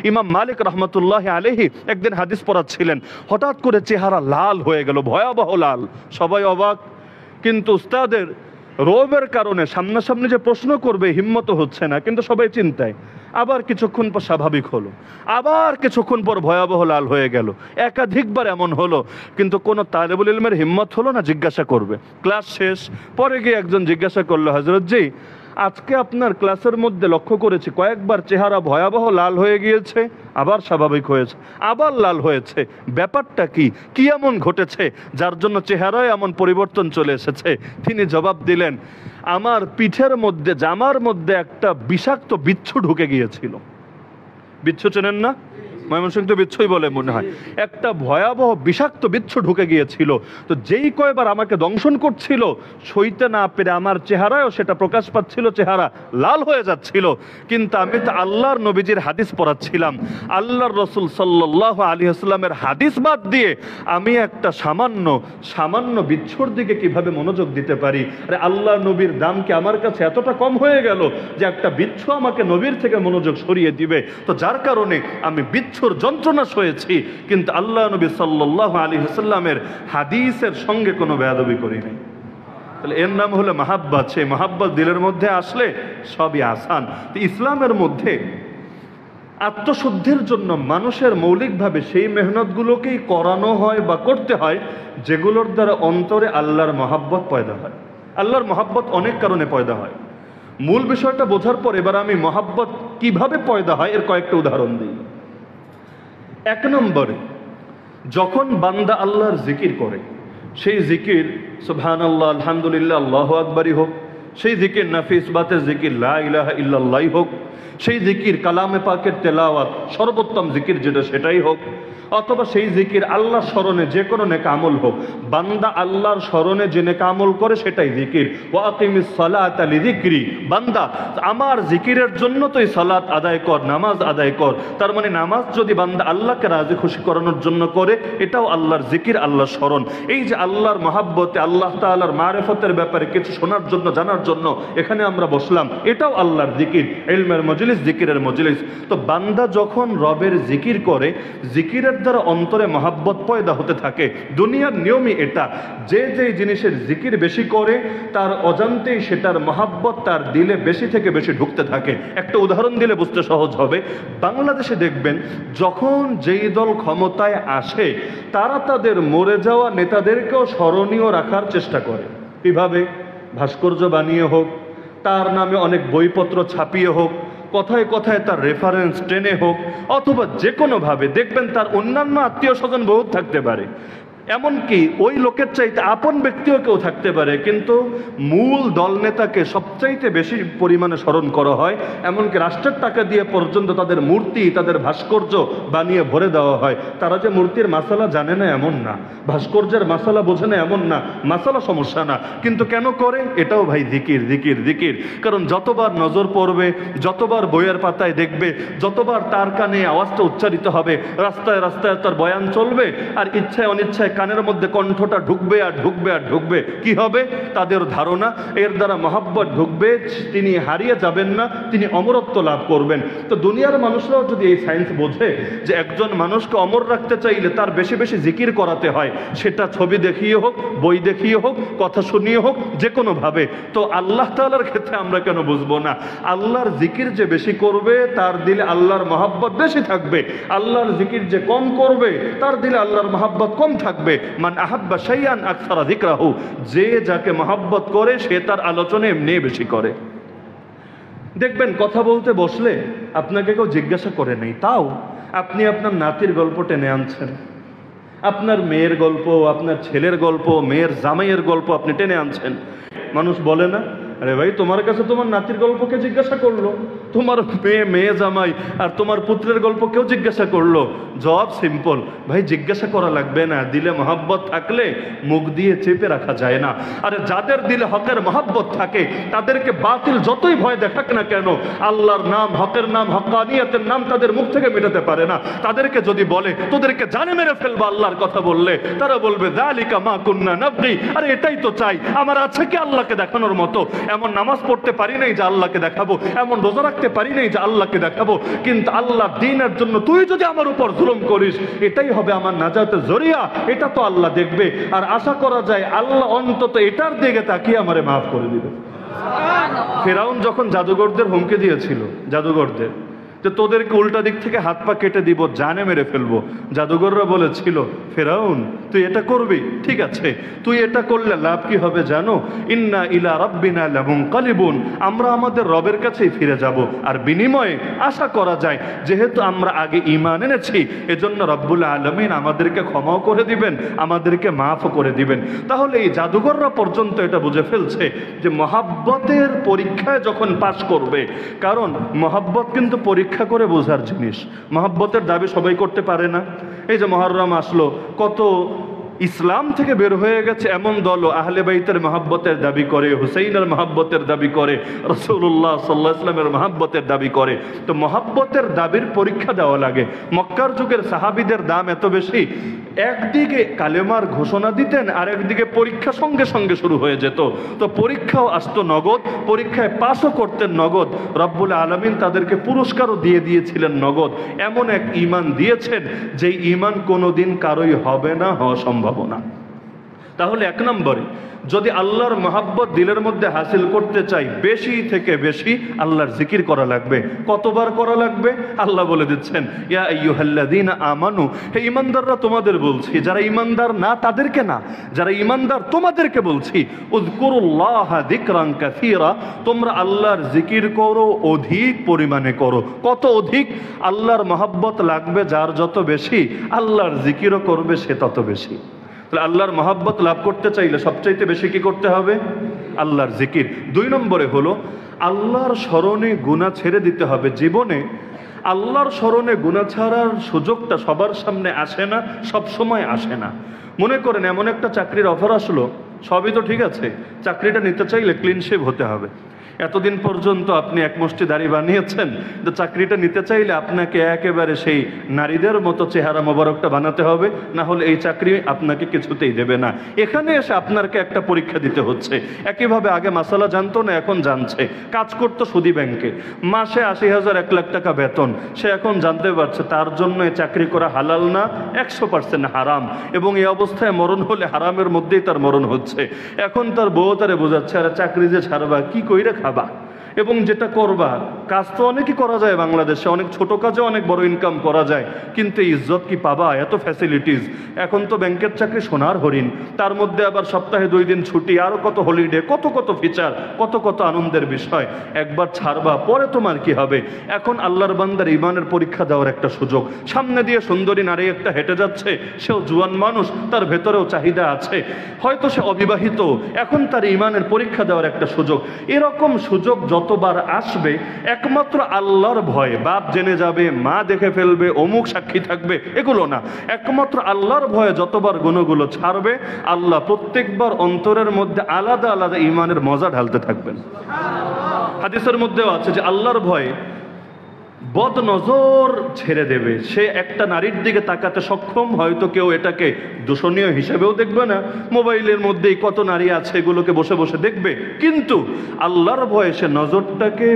ইমাম মালিক রহমতুল্লাহ আলাইহি একদিন হাদিস পড়াচ্ছিলেন, হঠাৎ করে চেহারা লাল হয়ে গেল, ভয়াবহ লাল। সবাই অবাক, কিন্তু উস্তাদের রোবের কারণে সামনাসামনি যে প্রশ্ন করবে হিম্মত হচ্ছে না, কিন্তু সবাই চিন্তায়। আবার কিছুক্ষণ পর স্বাভাবিক হলো, আবার কিছুক্ষণ পর ভয়াবহ লাল হয়ে গেল। একাধিকবার এমন হলো, কিন্তু কোনো তালেবুল ইলমের হিম্মত হলো না জিজ্ঞাসা করবে। ক্লাস শেষ, পরে গিয়ে একজন জিজ্ঞাসা করলো, হযরত জি আজকে আপনার ক্লাসের মধ্যে লক্ষ্য করেছি কয়েকবার চেহারা ভয়াবহ লাল হয়ে গিয়েছে, আবার স্বাভাবিক হয়েছে, আবার লাল হয়েছে, ব্যাপারটা কি, কি এমন ঘটেছে যার জন্য চেহারায় এমন পরিবর্তন চলে এসেছে? তিনি জবাব দিলেন, আমার পিঠের মধ্যে, জামার মধ্যে একটা বিষাক্ত বিচ্ছু ঢুকে গিয়েছিল। বিচ্ছু চেনেন না? ময়মনসিংহ তো বিচ্ছুই বলে মনে হয়। একটা ভয়াবহ বিষাক্ত বিচ্ছু ঢুকে গিয়েছিল, তো যেই কয়বার আমাকে দংশন করছিল, সইতে না পেরে আমার চেহারায়ও সেটা প্রকাশ পাচ্ছিল, চেহারা লাল হয়ে যাচ্ছিল। কিন্তু আমি তো আল্লাহর নবীজির হাদিস পড়াচ্ছিলাম, আল্লাহর রসুল সাল্লাল্লাহু আলাইহি ওয়াসাল্লামের হাদিস বাদ দিয়ে আমি একটা সামান্য বিচ্ছুর দিকে কিভাবে মনোযোগ দিতে পারি? আরে আল্লাহ নবীর দাম কি আমার কাছে এতটা কম হয়ে গেল যে একটা বিচ্ছু আমাকে নবীর থেকে মনোযোগ সরিয়ে দিবে? তো যার কারণে আমি বিচ্ছুর যন্ত্রণা সয়েছি, কিন্তু আল্লাহ নবী সাল্লাল্লাহু আলাইহি ওয়াসাল্লামের হাদিসের সঙ্গে কোনো বেয়াদবি করি নাই। তাহলে এর নাম হলো মাহাব্বত। সেই মাহাব্বত দিলের মধ্যে আসলে সবই আসান। তো ইসলামের মধ্যে আত্মশুদ্ধির জন্য মানুষের মৌলিকভাবে সেই মেহনতগুলোকেই করানো হয় বা করতে হয় যেগুলোর দ্বারা অন্তরে আল্লাহর মহাব্বত পয়দা হয়। আল্লাহর মহাব্বত অনেক কারণে পয়দা হয়। মূল বিষয়টা বোঝার পর এবার আমি মহাব্বত কিভাবে পয়দা হয় এর কয়েকটা উদাহরণ দিই। এক নম্বরে, যখন বান্দা আল্লাহর জিকির করে, সেই জিকির সুবহানাল্লাহ, আলহামদুলিল্লাহ, আল্লাহু আকবারই হোক, সেই জিকির নাফি ইসবাতের জিকির লা ইলাহা ইল্লাল্লাহ হোক, সেই জিকির কালামে পাকের তেলাওয়াত সর্বোত্তম জিকির যেটা সেটাই হোক, অথবা সেই জিকির আল্লাহর স্মরণে যে কোনো নেক আমল হোক, বান্দা আল্লাহর স্মরণে যে নেক আমল করে সেটাই জিকির। ওয়া আকিমিস সালাতা লিযিকরি, বান্দা আমার জিকিরের জন্য তুই সালাত আদায় কর, নামাজ আদায় কর। তার মানে নামাজ যদি বান্দা আল্লাহকে রাজি খুশি করানোর জন্য করে, এটাও আল্লাহর জিকির, আল্লাহর স্মরণ। এই যে আল্লাহর মহাব্বতে, আল্লাহ তাআলার মারিফতের ব্যাপারে কিছু শোনার জন্য, জানার জন্য এখানে আমরা বসলাম, এটাও আল্লাহর জিকির, ইলমের মজলিস, জিকিরের মজলিস। তো বান্দা যখন রবের জিকির করে, জিকিরের দ্বারা অন্তরে মহাব্বত পয়দা হতে থাকে। দুনিয়ার নিয়মই এটা, যে যে জিনিসের জিকির বেশি করে তার অজান্তেই সেটার মহাব্বত তার দিলে বেশি থেকে বেশি ঢুকতে থাকে। একটা উদাহরণ দিলে বুঝতে সহজ হবে। বাংলাদেশে দেখবেন যখন যেই দল ক্ষমতায় আসে, তারা তাদের মরে যাওয়া নেতাদেরকেও স্মরণীয় রাখার চেষ্টা করে। কিভাবে? ভাস্কর্য বানিয়ে হোক, তার নামে অনেক বইপত্র ছাপিয়ে হোক, কথায় কথায় তার রেফারেন্স টেনে হোক, অথবা যে কোনোভাবে দেখবেন তার অন্যান্য আত্মীয় স্বজন বহুত থাকতে পারে, এমনকি ওই লোকের চাইতে আপন ব্যক্তিও কেউ থাকতে পারে, কিন্তু মূল দলনেতাকে সবচাইতে বেশি পরিমাণে স্মরণ করা হয়। এমনকি রাষ্ট্রের টাকা দিয়ে পর্যন্ত তাদের মূর্তি, তাদের ভাস্কর্য বানিয়ে ভরে দেওয়া হয়। তারা যে মূর্তির মাসালা জানে না এমন না, ভাস্কর্যের মাসালা বোঝে না এমন না, মাসালা সমস্যা না, কিন্তু কেন করে? এটাও ভাই জিকির, জিকির, জিকির। কারণ যতবার নজর পড়বে, যতবার বইয়ের পাতায় দেখবে, যতবার তার কানে আওয়াজটা উচ্চারিত হবে, রাস্তায় রাস্তায় তার বয়ান চলবে, আর ইচ্ছায় অনিচ্ছায় কানের মধ্যে কণ্ঠটা ঢুকবে আর ঢুকবে আর ঢুকবে। কি হবে? তাদের ধারণা এর দ্বারা মহাব্বত ঢুকবে, তিনি হারিয়ে যাবেন না, তিনি অমরত্ব লাভ করবেন। তো দুনিয়ার মানুষরাও যদি এই সায়েন্স বোঝে যে একজন মানুষকে অমর রাখতে চাইলে তার বেশি বেশি জিকির করাতে হয়, সেটা ছবি দেখিয়ে হোক, বই দেখিয়ে হোক, কথা শুনিয়ে হোক, যে কোনোভাবে, তো আল্লাহ তাআলার ক্ষেত্রে আমরা কেন বুঝবো না? আল্লাহর জিকির যে বেশি করবে তার দিলে আল্লাহর মহাব্বত বেশি থাকবে, আল্লাহর জিকির যে কম করবে তার দিলে আল্লাহর মহাব্বত কম থাকবে। মান আহাব্বা শাইআন আকসারা যিকরাহু, যে যাকে মহাব্বত করে সে তার আলোচনা এমনি বেশি করে। দেখবেন কথা বলতে বসলে আপনাকে কেউ জিজ্ঞাসা করে নেই, তাও আপনি আপনার নাতির গল্প টেনে আনছেন, আপনার মেয়ের গল্প, আপনার ছেলের গল্প, মেয়ের জামাইয়ের গল্প আপনি টেনে আনছেন। মানুষ বলে না, আরে ভাই তোমার কাছে তোমার নাতির গল্পকে জিজ্ঞাসা করলো, তোমার মেয়ে জামাই আর তোমার পুত্রের গল্প কেউ জিজ্ঞাসা করলো? জবাব সিম্পল, ভাই জিজ্ঞাসা করা লাগবে না, দিলে মহাব্বত থাকলে মুখ দিয়ে চেপে রাখা যায় না। আরে যাদের দিলে হকের মহাব্বত থাকে তাদেরকে বাতিল যতই ভয় দেখাক না কেন, আল্লাহর নাম, হকের নাম, হক্কানিয়তের নাম তাদের মুখ থেকে মেটাতে পারে না। তাদেরকে যদি বলে তোদেরকে জানে মেরে ফেলবো আল্লাহর কথা বললে, তারা বলবে যালিকা মা কুন্না নাবগি, আরে এটাই তো চাই, আমার আছে কি আল্লাহকে দেখানোর মতো? এমন নামাজ পড়তে পারি নাই যে আল্লাহকে দেখাবো, এমন রোজা রাখতে পারি নাই যে আল্লাহকে দেখাবো, কিন্তু আল্লাহ দ্বীনের জন্য তুই যদি আমার উপর জুলুম করিস এটাই হবে আমার নাজাতের জরিয়া, এটা তো আল্লাহ দেখবে। আর আশা করা যায় আল্লাহ অন্তত এটার দিকে তাকিয়ে আমারে মাফ করে দিবে। ফেরাউন যখন জাদুঘরদের হুমকি দিয়েছিল, জাদুঘরদের যে তোদেরকে উল্টা দিক থেকে হাত পা কেটে দিব, জানে মেরে ফেলবো, জাদুঘররা বলেছিল ফেরাউন তুই এটা করবি, ঠিক আছে, তুই এটা করলে লাভ কি হবে জানো, ইন্না ইলা রাব্বিনা লামুনকালিবুন, আমরা আমাদের রবের কাছেই ফিরে যাব। আর বিনিময়ে আশা করা যায় যেহেতু আমরা আগে ঈমান এনেছি এজন্য রব্বুল আলামিন আমাদেরকে ক্ষমাও করে দিবেন, আমাদেরকে মাফও করে দিবেন। তাহলে এই জাদুঘররা পর্যন্ত এটা বুঝে ফেলছে যে মহাব্বতের পরীক্ষায় যখন পাশ করবে, কারণ মহাব্বত কিন্তু পরীক্ষা করে বোঝার জিনিস, মহাব্বতের দাবি সবাই করতে পারে না। এই যে মুহররম আসলো, কত ইসলাম থেকে বের হয়ে গেছে এমন দল আহলে বাইতের মহাব্বতের দাবি করে, হুসাইনের মহাব্বতের দাবি করে, রাসূলুল্লাহ সাল্লাল্লাহু আলাইহি ওয়াসাল্লামের মহাব্বতের দাবি করে। তো মহাব্বতের দাবির পরীক্ষা দেওয়া লাগে। মক্কার যুগের সাহাবীদের দাম এত বেশি, একদিকে কালেমার ঘোষণা দিতেন আর একদিকে পরীক্ষা সঙ্গে সঙ্গে শুরু হয়ে যেত। তো পরীক্ষাও আসতো নগদ, পরীক্ষায় পাশও করতেন নগদ, রব্বুল আলামিন তাদেরকে পুরস্কারও দিয়ে দিয়েছিলেন নগদ। এমন এক ঈমান দিয়েছেন যেই ঈমান কোনোদিন কারোই হবে না, হওয়া সম্ভব না। তাহলে এক নম্বরে যদি আল্লাহর মহাব্বত দিলের মধ্যে হাসিল করতে চাই, বেশি থেকে বেশি আল্লাহর জিকির করা লাগবে। কতবার করা লাগবে আল্লাহ বলে দিচ্ছেন, ইয়া আইয়ুহাল্লাযীনা আমানু, হে ঈমানদাররা তোমাদের বলছি, যারা ঈমানদার না তাদেরকে না, যারা ঈমানদার তোমাদেরকে বলছি, উযকুরুল্লাহা যিকরান কাসীরা, তোমরা আল্লাহর জিকির করো, অধিক পরিমাণে করো। কত অধিক? আল্লাহর মহাব্বত লাগবে যার যত বেশি, আল্লাহর জিকিরও করবে সে তত বেশি। আল্লাহর মহাব্বত লাভ করতে চাইলে সবচাইতে বেশি কি করতে হবে? আল্লাহর জিকির। দুই নম্বরে হলো আল্লাহর স্মরণে গুনাহ ছেড়ে দিতে হবে। জীবনে আল্লাহর স্মরণে গুনাহ ছাড়ার সুযোগটা সবার সামনে আসে না, সব সময় আসে না। মনে করেন এমন একটা চাকরির অফার আসলো, সবই তো ঠিক আছে, চাকরিটা নিতে চাইলে ক্লিন শেভ হতে হবে। এতদিন পর্যন্ত আপনি এক মুষ্টি দাড়ি বানিয়েছেন, তো চাকরিটা নিতে চাইলে আপনাকে একেবারে সেই নারীদের মতো চেহারা মোবারকটা বানাতে হবে, না হলে এই চাকরি আপনাকে কিছুতেই দেবে না। এখানে এসে আপনাকে একটা পরীক্ষা দিতে হচ্ছে। একইভাবে আগে মাসালা জানতো না, এখন জানছে। কাজ করতো সুদী ব্যাংকে, মাসে ৮০,০০০ ১ লাখ টাকা বেতন, সে এখন জানতে পারছে তার জন্য এই চাকরি করা হালাল না, ১০০% হারাম, এবং এই অবস্থায় মরণ হলে হারামের মধ্যেই তার মরণ হচ্ছে। এখন তার বউ তারে বোঝাচ্ছে, আরে চাকরি যে ছাড়বা কি কইরা খাবা, এবং যেটা করবা, কাজ তো অনেকই করা যায় বাংলাদেশে, অনেক ছোট কাজে অনেক বড় ইনকাম করা যায়, কিন্তু ইজ্জত কি পাবা? এত ফ্যাসিলিটিস, এখন তো ব্যাংকের চাকরি সোনার হরিণ, তার মধ্যে আবার সপ্তাহে 2 দিন ছুটি, আরো কত হলিডে, কত কত ফিচার, কত কত আনন্দের বিষয়। একবার ছাড়বা, পরে তোমার কি হবে? এখন আল্লাহর বান্দার ঈমানের পরীক্ষা দেওয়ার একটা সুযোগ। সামনে দিয়ে সুন্দরী নারী একটা হেঁটে যাচ্ছে, সেও জুয়ান মানুষ, তার ভেতরেও চাহিদা আছে, হয়তো সে অবিবাহিত, এখন তার ঈমানের পরীক্ষা দেওয়ার একটা সুযোগ। এরকম সুযোগ যতবার আসবে, একমাত্র আল্লাহর ভয়ে, বাপ জেনে যাবে, মা দেখে ফেলবে, অমুক সাক্ষী থাকবে, এগুলো না, একমাত্র আল্লাহর ভয়ে যতবার গুণগুলো ছাড়বে, আল্লাহ প্রত্যেকবার অন্তরের মধ্যে আলাদা আলাদা ঈমানের মজা ঢালতে থাকবেন। হাদিসের মধ্যেও আছে যে আল্লাহর ভয়ে বদ নজর ছেড়ে দেবে। সে একটা নারীর দিকে তাকাতে সক্ষম, হয়তো কেউ এটাকে দূষণীয় হিসেবেও দেখবে না, মোবাইলের মধ্যেই কত নারী আছে এগুলোকে বসে বসে দেখবে, কিন্তু আল্লাহর ভয়ে সে নজরটাকে